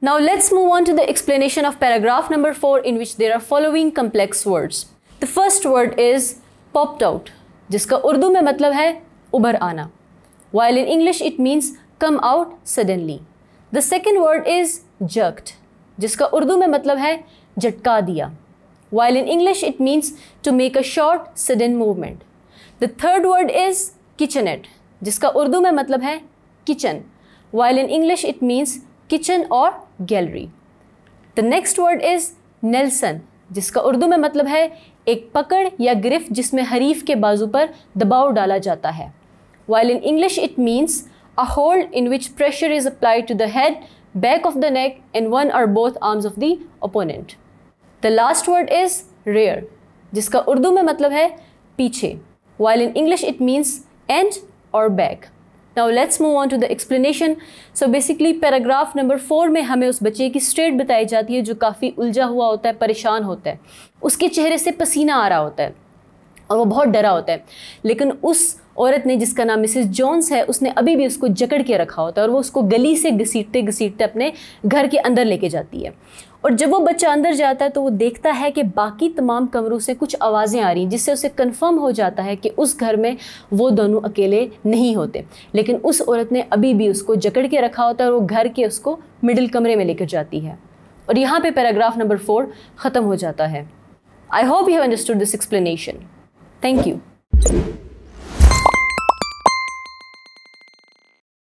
Now let's move on to the explanation of paragraph number 4, in which there are following complex words. The first word is popped out, जिसका उर्दू में मतलब है उभर आना, while in English it means come out suddenly. The second word is jerked, जिसका उर्दू में मतलब है झटका दिया, while in English it means to make a short sudden movement. The third word is kitchenette, जिसका उर्दू में मतलब है kitchen, while in English it means kitchen और gallery. The next word is Nelson, जिसका उर्दू में मतलब है एक पकड़ या गिरफ्त जिसमें हरीफ के बाजू पर दबाव डाला जाता है, while in English it means a hold in which pressure is applied to the head, back of the neck and one or both arms of the opponent. The last word is rear, जिसका उर्दू में मतलब है पीछे, while in English it means end or back. Now let's move on to the explanation. So basically paragraph number 4 में हमें उस बच्चे की स्टेट बताई जाती है जो काफ़ी उलझा हुआ होता है, परेशान होता है, उसके चेहरे से पसीना आ रहा होता है और वो बहुत डरा होता है, लेकिन उस औरत ने जिसका नाम मिसेस जॉन्स है उसने अभी भी उसको जकड़ के रखा होता है और वो उसको गली से घसीटते घसीटते अपने घर के अंदर लेके जाती है. और जब वो बच्चा अंदर जाता है तो वो देखता है कि बाकी तमाम कमरों से कुछ आवाज़ें आ रही, जिससे उसे कंफर्म हो जाता है कि उस घर में वो दोनों अकेले नहीं होते, लेकिन उस औरत ने अभी भी उसको जकड़ के रखा होता है और वो घर के उसको मिडिल कमरे में लेकर जाती है. और यहाँ पे पैराग्राफ नंबर 4 ख़त्म हो जाता है. I hope you have understood this explanation. Thank you.